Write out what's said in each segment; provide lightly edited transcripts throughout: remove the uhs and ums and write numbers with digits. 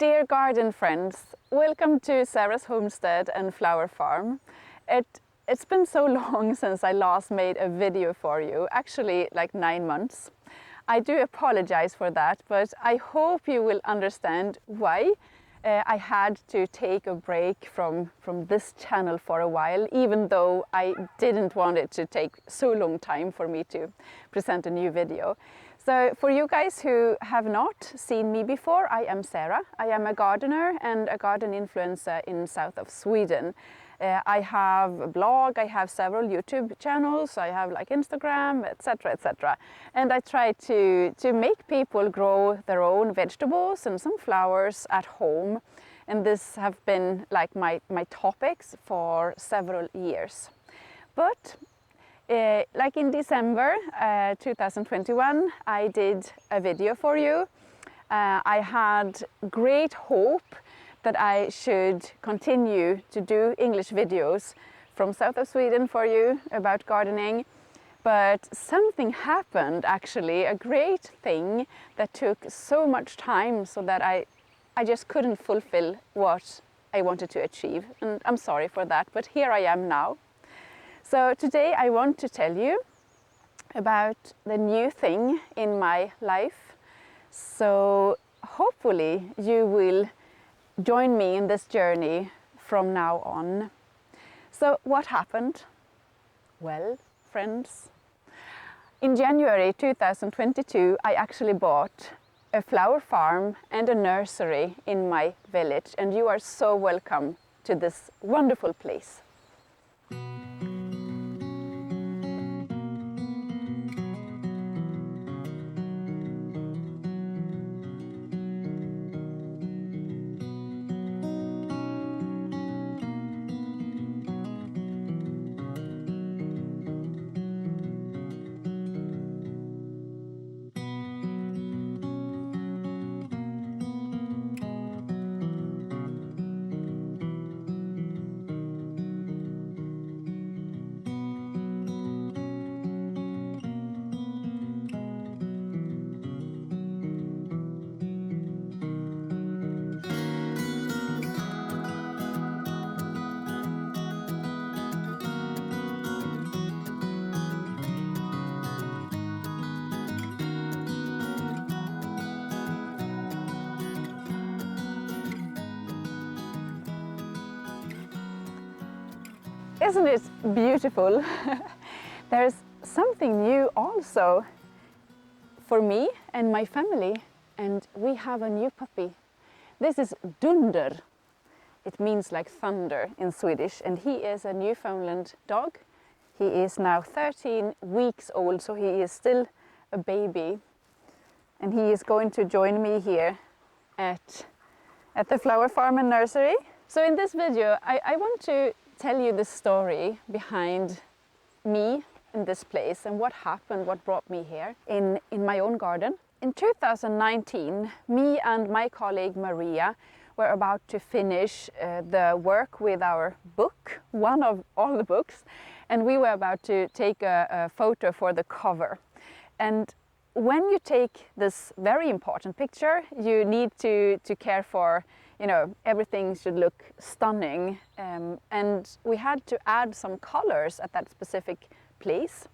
Dear garden friends, welcome to Sara's homestead and flower farm. It's been so long since I last made a video for you, actually like 9 months. I do apologize for that, but I hope you will understand why I had to take a break from this channel for a while, even though I didn't want it to take so long time for me to present a new video. So for you guys who have not seen me before, I am Sara. I am a gardener and a garden influencer in south of Sweden. I have a blog, I have several YouTube channels, I have like Instagram, etc, etc. And I try to make people grow their own vegetables and some flowers at home. And this have been like my topics for several years. But like in December 2021, I did a video for you. I had great hope that I should continue to do English videos from south of Sweden for you about gardening. But something happened, actually, a great thing that took so much time so that I just couldn't fulfill what I wanted to achieve. And I'm sorry for that, but here I am now. So today I want to tell you about the new thing in my life. So hopefully you will join me in this journey from now on. So what happened? Well, friends, in January 2022 I actually bought a flower farm and a nursery in my village, and you are so welcome to this wonderful place. Isn't it beautiful? There's something new also for me and my family, and we have a new puppy. This is Dunder. It means like thunder in Swedish, and he is a Newfoundland dog. He is now 13 weeks old, so he is still a baby, and he is going to join me here at the flower farm and nursery. So in this video I want to tell you the story behind me in this place and what happened, what brought me here in my own garden. In 2019, me and my colleague Maria were about to finish the work with our book, one of all the books, and we were about to take a photo for the cover. And when you take this very important picture, you need to care for, you know, everything should look stunning, and we had to add some colors at that specific place,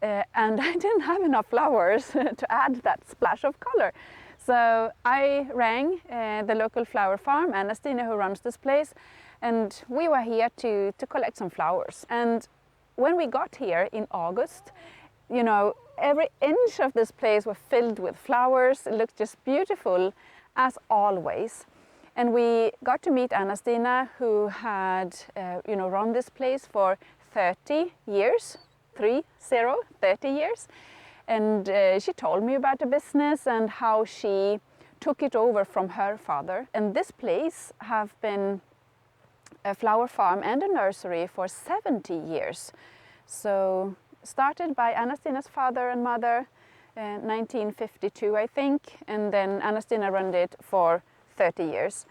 and I didn't have enough flowers to add that splash of color. So I rang the local flower farm, Anna-Stina, who runs this place, and we were here to collect some flowers. And when we got here in August, you know, every inch of this place was filled with flowers. It looked just beautiful as always. And we got to meet Anna-Stina, who had run this place for 30 years, 30 years. And she told me about the business and how she took it over from her father. And this place have been a flower farm and a nursery for 70 years. So started by Anna-Stina's father and mother in 1952, I think. And then Anna-Stina ran it for 30 years.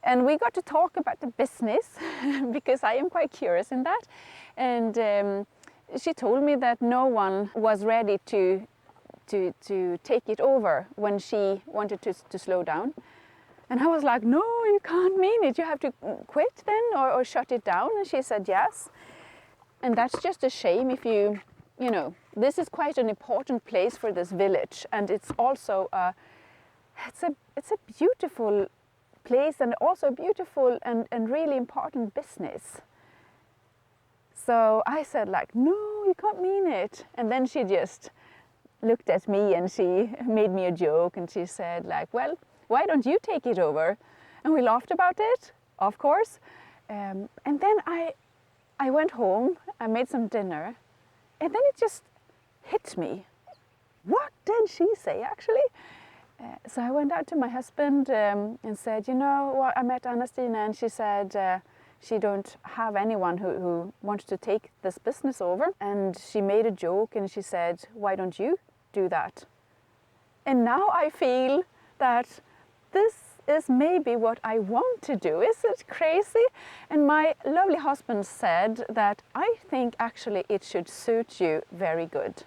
And we got to talk about the business because I am quite curious in that. And she told me that no one was ready to take it over when she wanted to slow down. And I was like, no, you can't mean it. You have to quit then or shut it down. And she said, yes. And that's just a shame if you know, this is quite an important place for this village. And it's also, it's a beautiful place and also a beautiful and really important business. So I said like, no, you can't mean it. And then she just looked at me and she made me a joke and she said like, well, why don't you take it over? And we laughed about it, of course. And then I went home, I made some dinner, and then it just hit me. What did she say actually? So I went out to my husband and said, you know what, I met Anna-Stina and she said she don't have anyone who wants to take this business over. And she made a joke and she said, why don't you do that? And now I feel that this is maybe what I want to do. Is it crazy? And my lovely husband said that I think actually it should suit you very good.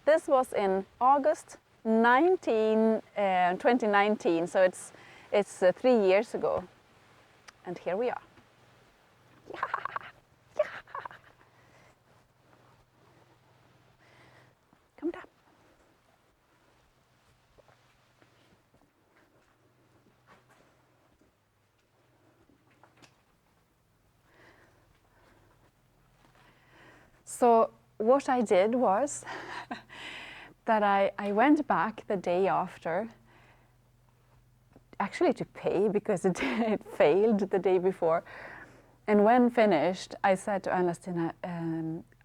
This was in August 2019, so it's 3 years ago. And here we are. Yeah. Yeah. Come down. So what I did was that I went back the day after, actually to pay because it failed the day before. And when finished, I said to Anna-Stina,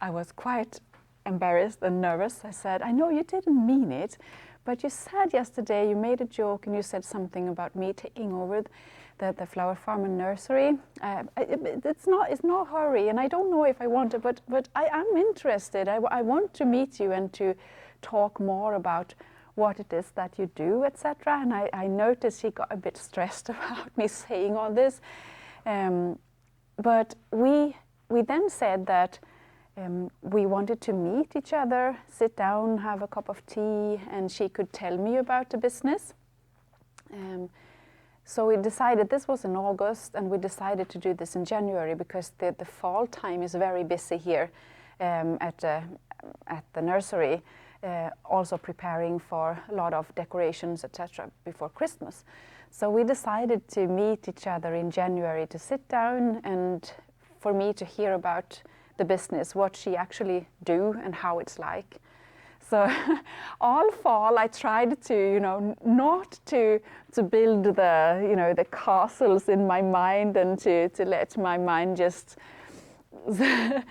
I was quite embarrassed and nervous. I said, I know you didn't mean it, but you said yesterday, you made a joke and you said something about me taking over the flower farm and nursery. It's no hurry, and I don't know if I want to, but I am interested. I want to meet you and to talk more about what it is that you do, etc. And I noticed she got a bit stressed about me saying all this. But we then said that we wanted to meet each other, sit down, have a cup of tea, and she could tell me about the business. So we decided, this was in August, and we decided to do this in January because the fall time is very busy here at the nursery, also preparing for a lot of decorations, etc. before Christmas. So we decided to meet each other in January to sit down and for me to hear about the business, what she actually do and how it's like. So all fall I tried to, not to build the castles in my mind and to let my mind just, to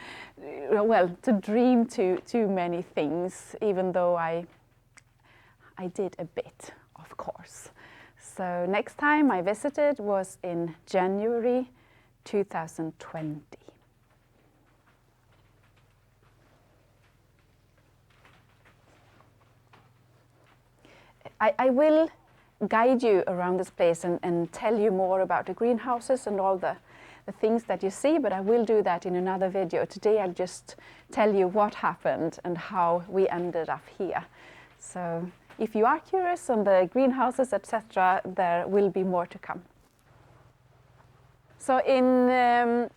dream too many things, even though I did a bit, of course. So next time I visited was in January 2020. I will guide you around this place and tell you more about the greenhouses and all the things that you see, but I will do that in another video. Today I'll just tell you what happened and how we ended up here. So if you are curious on the greenhouses, etc., there will be more to come. So in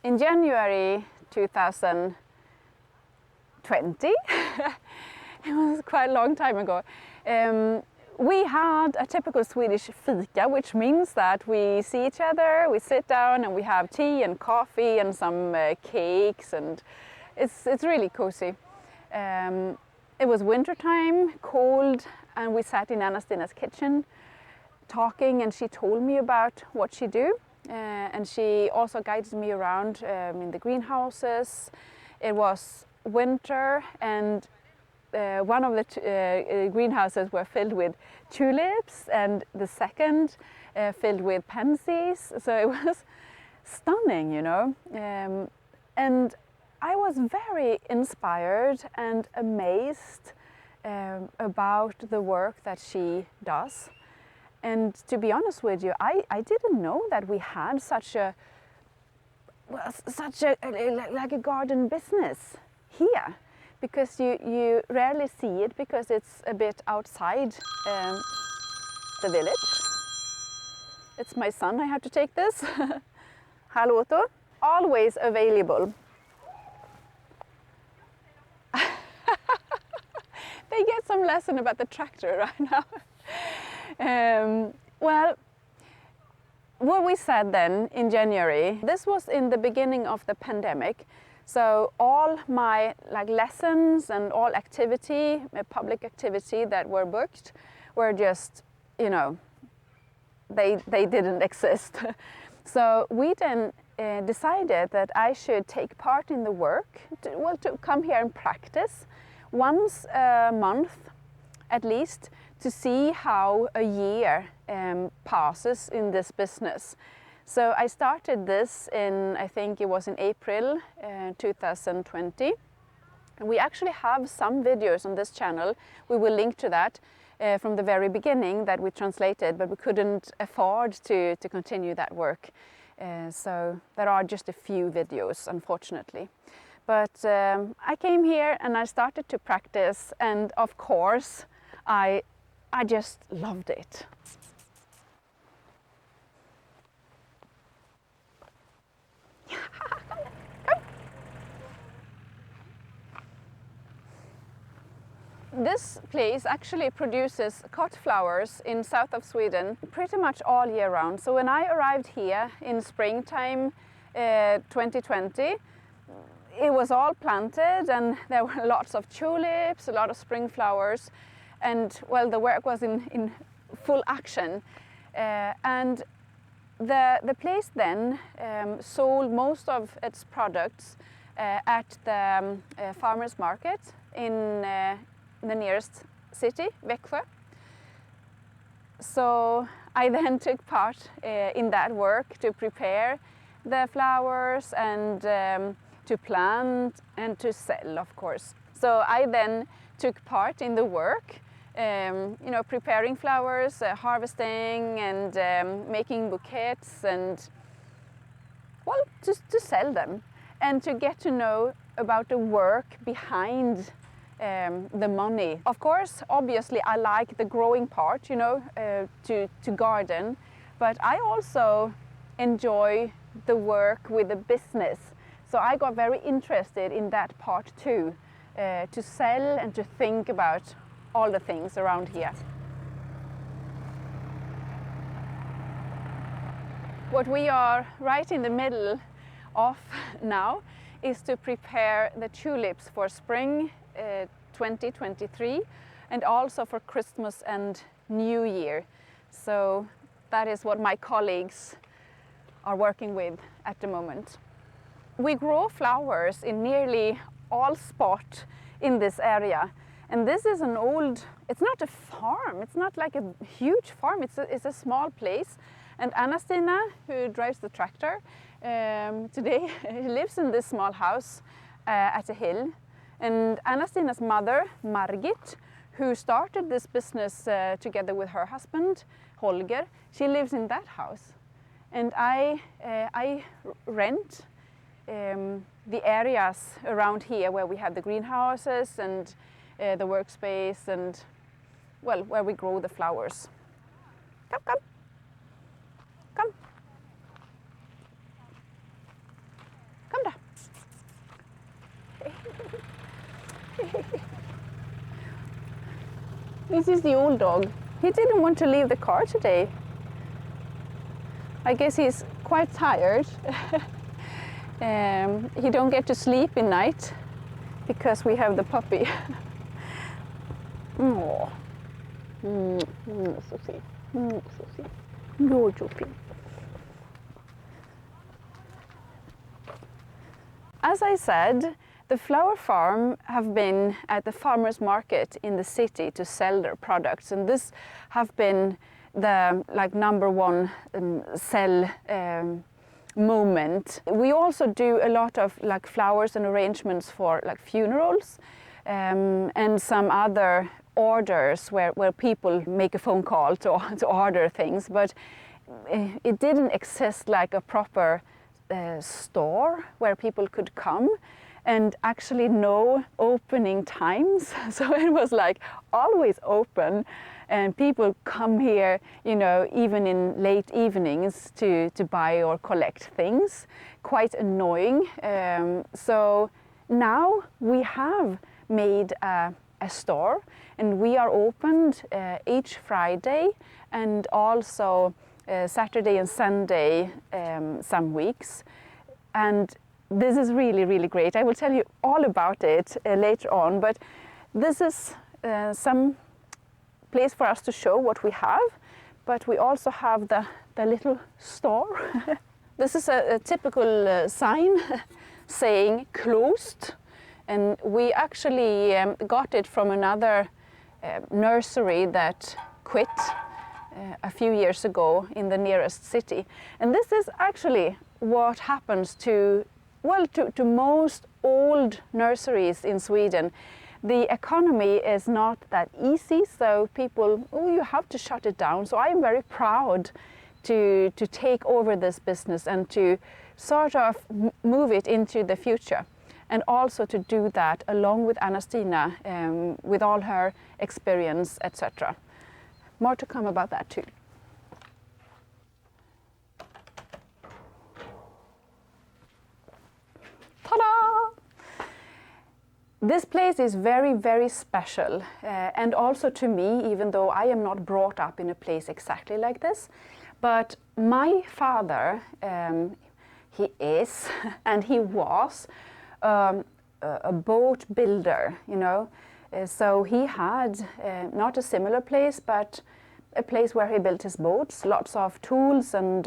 January 2020, it was quite a long time ago, we had a typical Swedish fika, which means that we see each other, we sit down and we have tea and coffee and some cakes, and it's really cozy. It was wintertime, cold, and we sat in Anna-Stina's kitchen talking, and she told me about what she do, and she also guided me around in the greenhouses. It was winter, and one of the greenhouses were filled with tulips and the second filled with pansies. So it was stunning, and I was very inspired and amazed about the work that she does. And to be honest with you, I didn't know that we had such a like a garden business here, because you rarely see it because it's a bit outside the village. It's my son, I have to take this. Hallå Otto. Always available. They get some lesson about the tractor right now. Well, what we said then in January, this was in the beginning of the pandemic. So all my lessons and all activity, public activity that were booked were just, they didn't exist. So we then decided that I should take part in the work, to come here and practice once a month at least, to see how a year passes in this business. So I started this in, I think it was in April 2020. And we actually have some videos on this channel. We will link to that from the very beginning that we translated, but we couldn't afford to continue that work. So there are just a few videos, unfortunately. But I came here and I started to practice, and of course I just loved it. This place actually produces cut flowers in south of Sweden pretty much all year round. So when I arrived here in springtime 2020, it was all planted and there were lots of tulips, a lot of spring flowers, and well, the work was in full action. And the place then sold most of its products at the farmers market in the nearest city, Växjö. So I then took part in that work to prepare the flowers and to plant and to sell, of course. So I then took part in the work, preparing flowers, harvesting and making bouquets, and well, to sell them and to get to know about the work behind the money. Of course, obviously I like the growing part, to garden, but I also enjoy the work with the business. So I got very interested in that part too, to sell and to think about all the things around here. What we are right in the middle of now is to prepare the tulips for spring 2023 and also for Christmas and New Year. So that is what my colleagues are working with at the moment. We grow flowers in nearly all spots in this area. And this is an old, it's not a farm, it's not like a huge farm, it's a small place. And Anna-Stina, who drives the tractor today, lives in this small house at a hill. And Anna-Stina's mother, Margit, who started this business together with her husband, Holger, she lives in that house. And I rent the areas around here where we have the greenhouses and the workspace and, well, where we grow the flowers. Come, come. Come. Come down. This is the old dog. He didn't want to leave the car today. I guess he's quite tired. He don't get to sleep in night because we have the puppy. Åh. Så fin. Så fin. As I said, the flower farm have been at the farmers market in the city to sell their products, and this have been the number one sell moment. We also do a lot of flowers and arrangements for funerals and some other orders where people make a phone call to order things, but it didn't exist like a proper store where people could come and actually know opening times. So it was always open, and people come here, you know, even in late evenings to buy or collect things. Quite annoying. So now we have made a store, and we are opened each Friday and also Saturday and Sunday some weeks. And this is really, really great. I will tell you all about it later on, but this is some place for us to show what we have, but we also have the little store. This is a typical sign saying closed, and we actually got it from another nursery that quit a few years ago in the nearest city. And this is actually what happens to most old nurseries in Sweden. The economy is not that easy, so people, you have to shut it down. So I'm very proud to take over this business and to sort of move it into the future. And also to do that along with Anna-Stina, with all her experience, etc. More to come about that too. Ta-da! This place is very, very special, and also to me, even though I am not brought up in a place exactly like this. But my father, he is, and he was, a boat builder, you know. So he had not a similar place, but a place where he built his boats, lots of tools and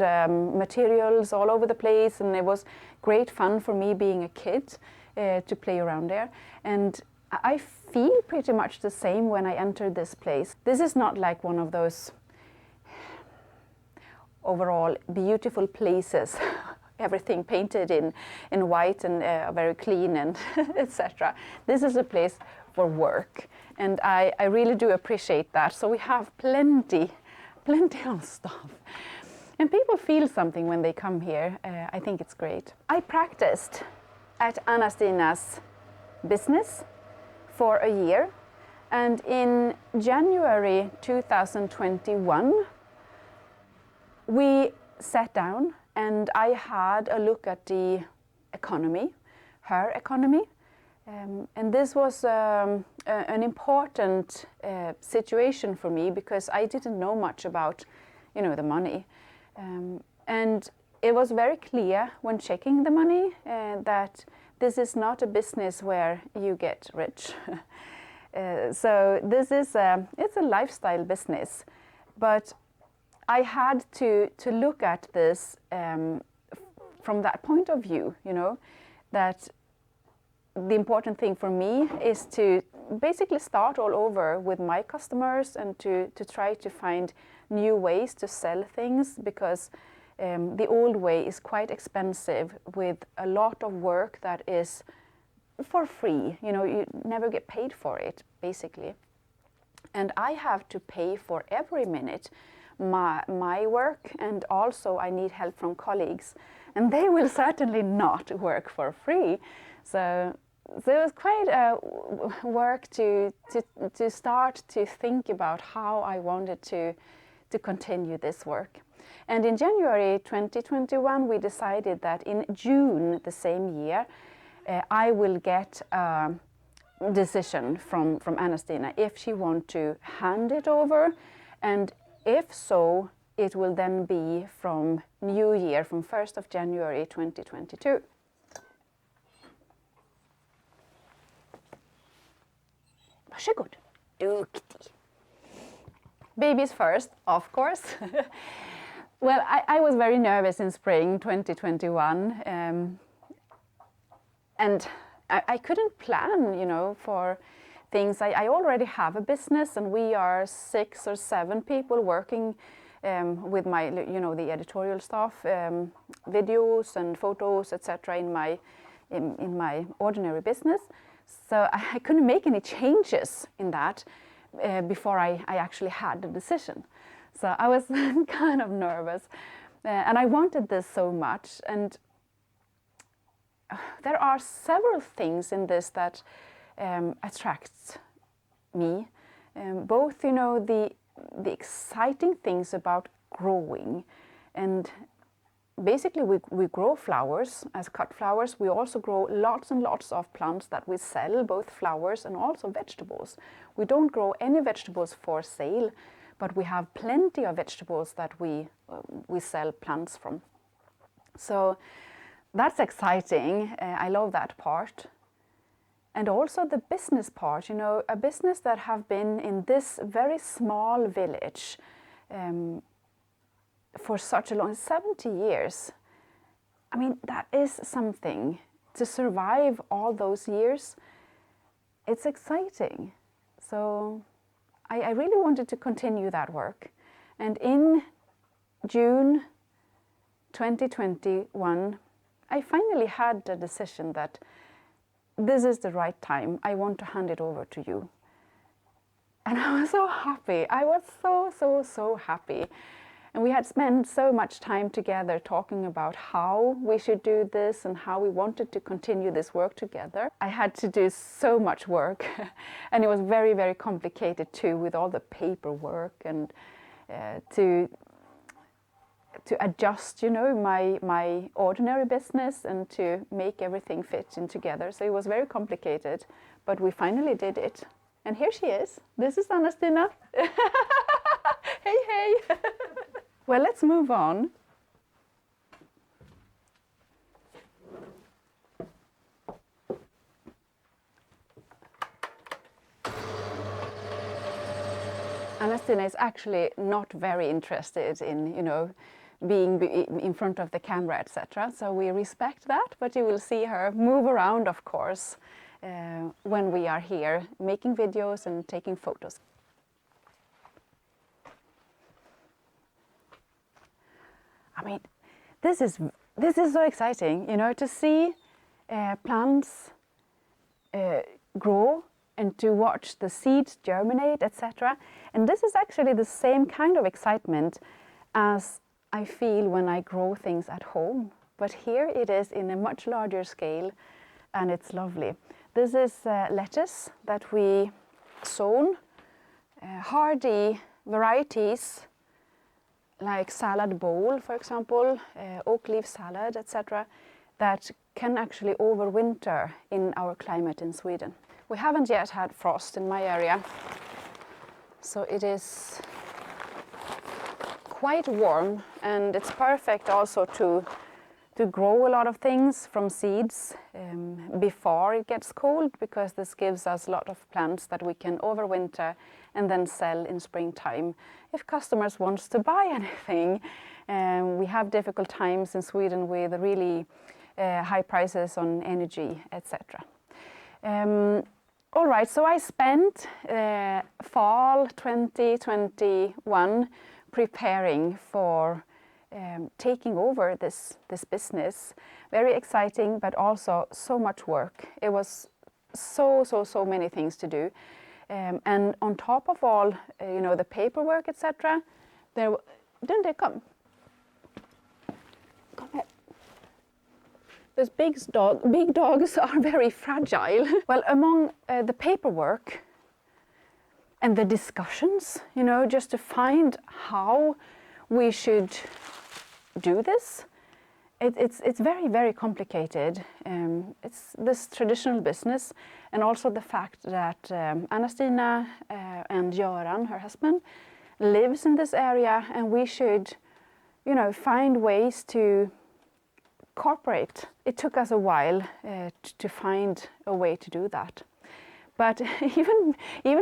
materials all over the place, and it was great fun for me being a kid to play around there. And I feel pretty much the same when I entered this place. This is not like one of those overall beautiful places, everything painted in white and very clean and etc. This is a place for work, and I really do appreciate that. So we have plenty of stuff. And people feel something when they come here. I think it's great. I practiced at Anna-Stina's business for a year, and in January 2021 we sat down and I had a look at the economy, her economy, and this was an important situation for me because I didn't know much about, you know, the money, and it was very clear when checking the money that this is not a business where you get rich. So this is it's a lifestyle business, but I had to look at this from that point of view, you know, that the important thing for me is to basically start all over with my customers and to try to find new ways to sell things, because the old way is quite expensive with a lot of work that is for free. You know, you never get paid for it, basically. And I have to pay for every minute my work, and also I need help from colleagues, and they will certainly not work for free. So it was quite a work to start to think about how I wanted to continue this work. And in January 2021 we decided that in June the same year I will get a decision from Anna-Stina if she wants to hand it over, and if so, it will then be from New Year, from 1st of January 2022. Varsågod. Duktig. Babies first, of course. Well, I was very nervous in spring 2021, and I couldn't plan, you know, for things. I already have a business, and we are 6 or 7 people working with my, you know, the editorial stuff, videos and photos, etc. in my ordinary business. So I couldn't make any changes in that before I actually had the decision. So I was kind of nervous, and I wanted this so much. And there are several things in this that attracts me. Both, you know, the the exciting things about growing. And basically we grow flowers as cut flowers. We also grow lots and lots of plants that we sell, both flowers and also vegetables. We don't grow any vegetables for sale, but we have plenty of vegetables that we sell plants from. So that's exciting. I love that part. And also the business part, you know, a business that have been in this very small village for such a long, 70 years. I mean, that is something. To survive all those years, it's exciting. So I really wanted to continue that work. And in June 2021, I finally had the decision that this is the right time. I want to hand it over to you. And I was so happy. I was so happy. And we had spent so much time together talking about how we should do this and how we wanted to continue this work together. I had to do so much work and it was very, very complicated too, with all the paperwork and to adjust, you know, my ordinary business and to make everything fit in together. So it was very complicated, but we finally did it. And here she is. This is Anna-Stina. Hey, hey. Well, let's move on. Anna-Stina is actually not very interested in, you know, being in front of the camera, etc. So we respect that, but you will see her move around, of course, when we are here making videos and taking photos. I mean, this is so exciting, you know, to see plants grow and to watch the seeds germinate, etc. And this is actually the same kind of excitement as I feel when I grow things at home. But here it is in a much larger scale, and it's lovely. This is lettuce that we sown, hardy varieties like salad bowl, for example, oak leaf salad, etc., that can actually overwinter in our climate in Sweden. We haven't yet had frost in my area, so it is quite warm, and it's perfect also to grow a lot of things from seeds before it gets cold, because this gives us a lot of plants that we can overwinter and then sell in springtime if customers want to buy anything. We have difficult times in Sweden with really high prices on energy, etc. All right, so I spent fall 2021 preparing for taking over this business. Very exciting, but also so much work. It was so many things to do. And on top of all, you know, the paperwork, etc. Didn't they come? Come here. Those big dogs are very fragile. Well, among the paperwork and the discussions, you know, just to find how we should do this, it's very, very complicated. It's this traditional business, and also the fact that Anna-Stina and Göran, her husband, lives in this area, and we should, you know, find ways to cooperate. It took us a while to find a way to do that. But even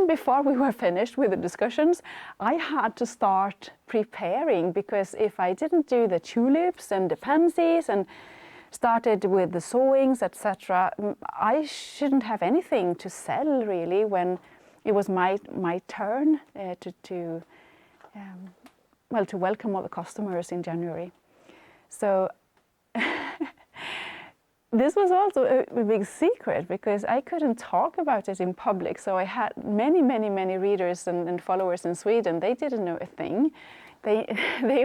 before we were finished with the discussions, I had to start preparing, because if I didn't do the tulips and the pansies and started with the sowings, etc., I shouldn't have anything to sell really when it was my turn to welcome all the customers in January. So this was also a big secret, because I couldn't talk about it in public. So I had many readers and followers in Sweden. They didn't know a thing. They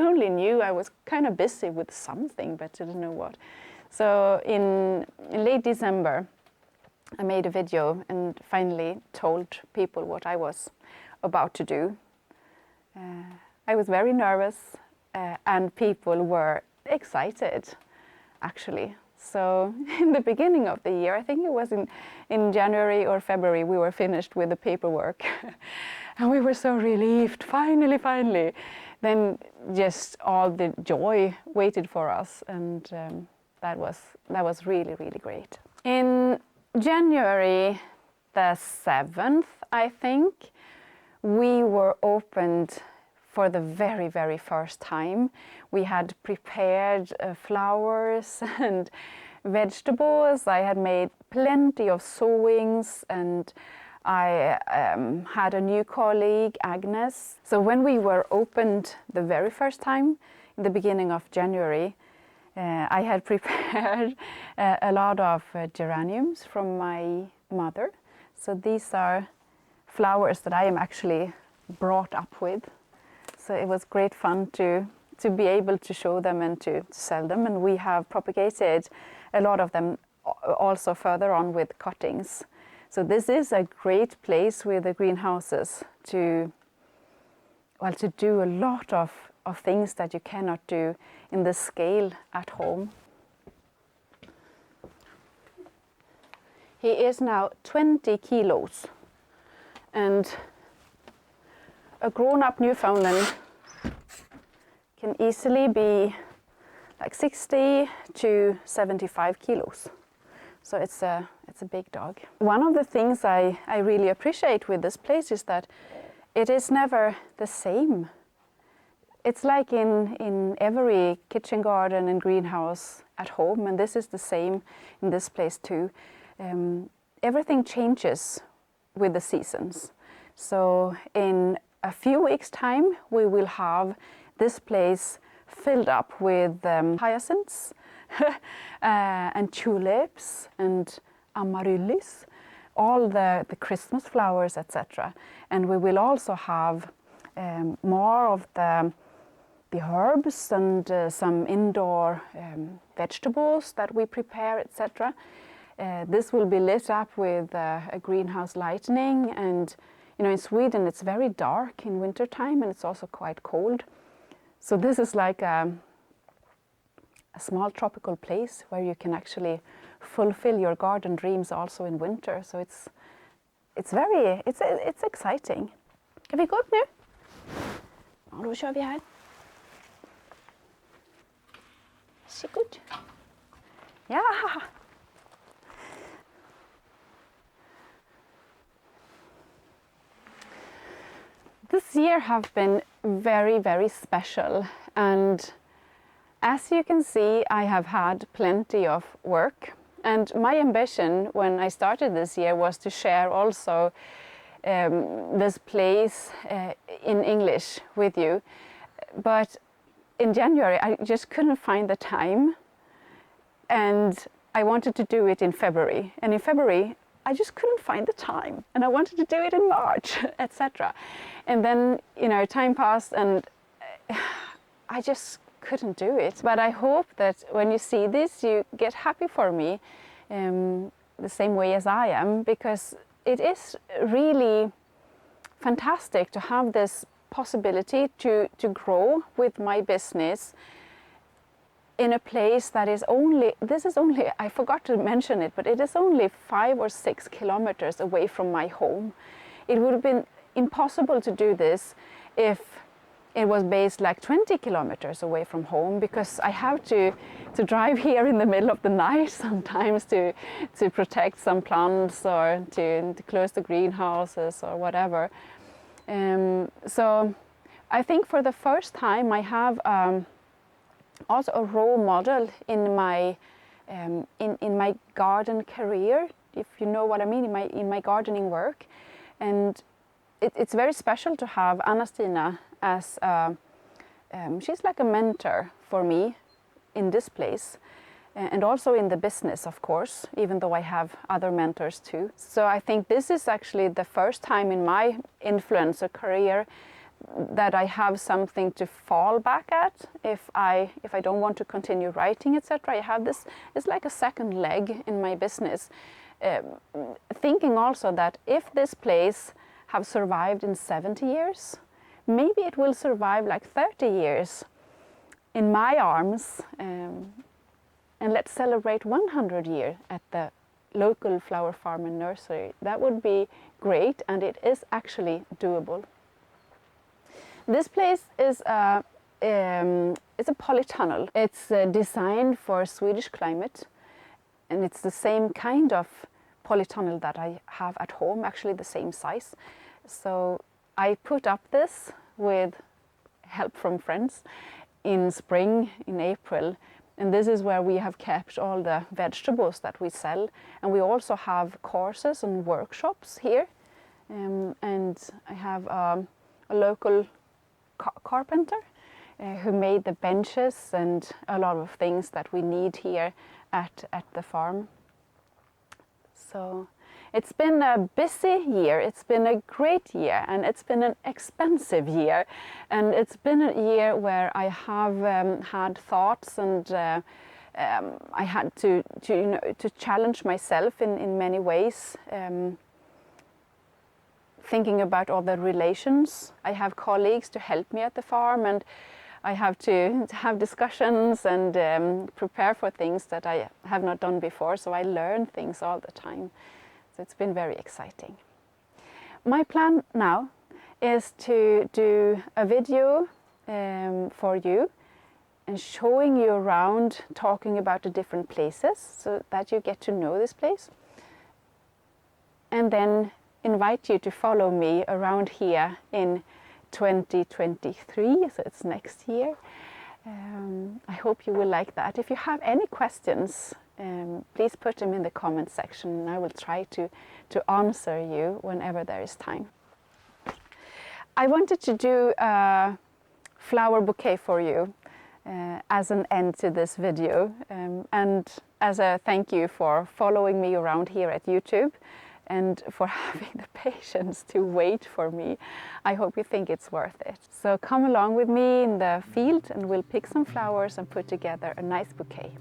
only knew I was kind of busy with something, but didn't know what. So in late December, I made a video and finally told people what I was about to do. I was very nervous and people were excited, actually. So in the beginning of the year, I think it was in January or February, we were finished with the paperwork. And we were so relieved, finally. Then just all the joy waited for us, and that was really, really great. In January the 7th, I think, we were opened for the very, very first time. We had prepared flowers and vegetables. I had made plenty of sewings, and I had a new colleague, Agnes. So when we were opened the very first time, in the beginning of January, I had prepared a lot of geraniums from my mother. So these are flowers that I am actually brought up with. So it was great fun to be able to show them and to sell them. And we have propagated a lot of them also further on with cuttings. So this is a great place with the greenhouses to do a lot of things that you cannot do in the scale at home. He is now 20 kilos, and a grown-up Newfoundland can easily be like 60 to 75 kilos. So it's a big dog. One of the things I really appreciate with this place is that it is never the same. It's like in every kitchen garden and greenhouse at home, and this is the same in this place too. Everything changes with the seasons. So in a few weeks' time, we will have this place filled up with hyacinths and tulips and amaryllis, all the Christmas flowers, etc. And we will also have more of the herbs and some indoor vegetables that we prepare, etc. This will be lit up with a greenhouse lighting, and in Sweden it's very dark in wintertime and it's also quite cold. So this is like a small tropical place where you can actually fulfill your garden dreams also in winter. Så it's exciting. Kan vi gå upp nu? Ja, då kör vi här. Varsågod. Ja. This year have been very, very special, and as you can see, I have had plenty of work, and my ambition when I started this year was to share also this place in English with you. But in January I just couldn't find the time, and I wanted to do it in February, and in February I just couldn't find the time, and I wanted to do it in March, etc. And then, time passed and I just couldn't do it. But I hope that when you see this, you get happy for me the same way as I am, because it is really fantastic to have this possibility to grow with my business in a place that is only, I forgot to mention it, but it is only 5 or 6 kilometers away from my home. It would have been impossible to do this if it was based like 20 kilometers away from home, because I have to drive here in the middle of the night sometimes to protect some plants or to close the greenhouses or whatever. So I think for the first time I have also a role model in my garden career, if you know what I mean, in my gardening work. And it's very special to have Anna-Stina as she's like a mentor for me in this place, and also in the business, of course, even though I have other mentors too. So I think this is actually the first time in my influencer career that I have something to fall back at if I don't want to continue writing, etc. I have this, it's like a second leg in my business. Thinking also that if this place have survived in 70 years, maybe it will survive like 30 years in my arms, and let's celebrate 100 years at the local flower farm and nursery. That would be great, and it is actually doable. This place is it's a polytunnel. It's designed for Swedish climate, and it's the same kind of polytunnel that I have at home, actually the same size. So I put up this with help from friends in spring, in April, and this is where we have kept all the vegetables that we sell. And we also have courses and workshops here, and I have a local carpenter who made the benches and a lot of things that we need here at the farm. So it's been a busy year, it's been a great year, and it's been an expensive year, and it's been a year where I have had thoughts, and I had to challenge myself in many ways. Thinking about all the relations. I have colleagues to help me at the farm, and I have to have discussions and prepare for things that I have not done before, so I learn things all the time. So it's been very exciting. My plan now is to do a video for you and showing you around, talking about the different places so that you get to know this place. And then invite you to follow me around here in 2023, so it's next year. I hope you will like that. If you have any questions, please put them in the comment section, and I will try to answer you whenever there is time. I wanted to do a flower bouquet for you as an end to this video, and as a thank you for following me around here at YouTube, and for having the patience to wait for me. I hope you think it's worth it. So come along with me in the field, and we'll pick some flowers and put together a nice bouquet.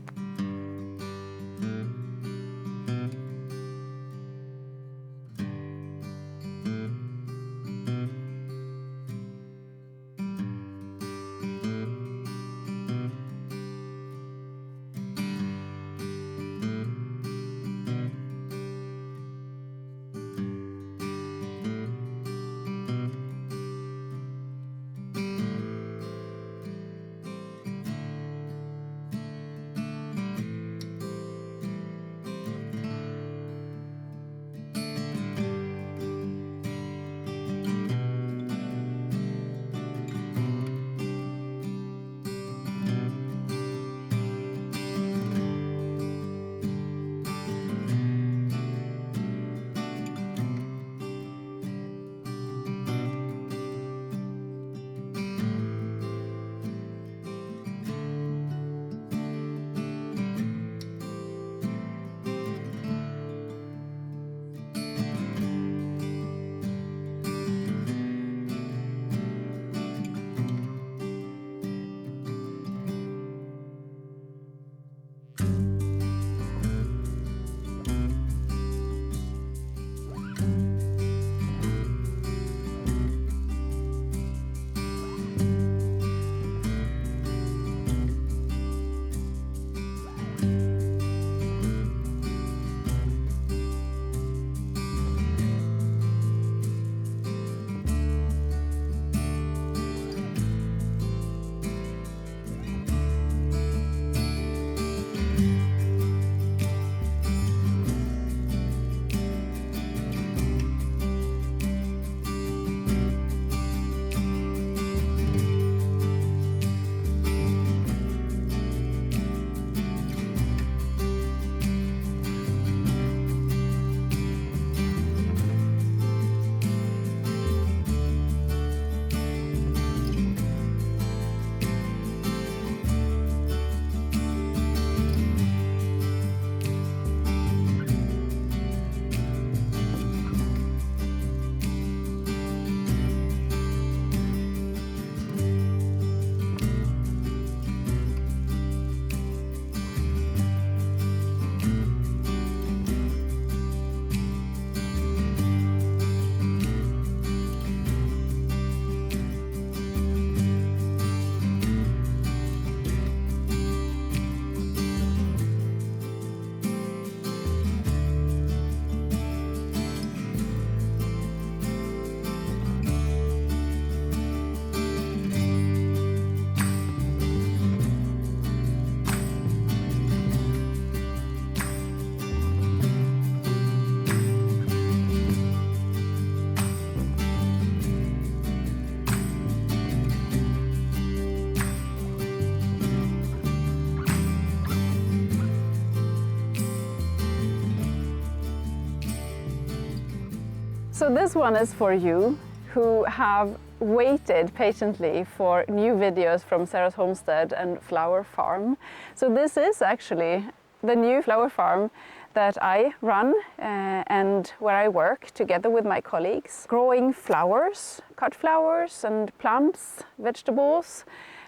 So this one is for you who have waited patiently for new videos from Sara's homestead and flower farm. So this is actually the new flower farm that I run and where I work together with my colleagues, growing flowers, cut flowers and plants, vegetables,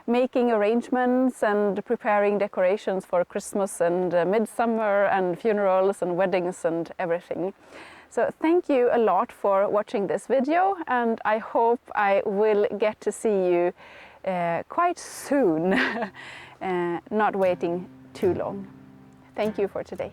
making arrangements and preparing decorations for Christmas and midsummer and funerals and weddings and everything. So thank you a lot for watching this video, and I hope I will get to see you quite soon, not waiting too long. Thank you for today.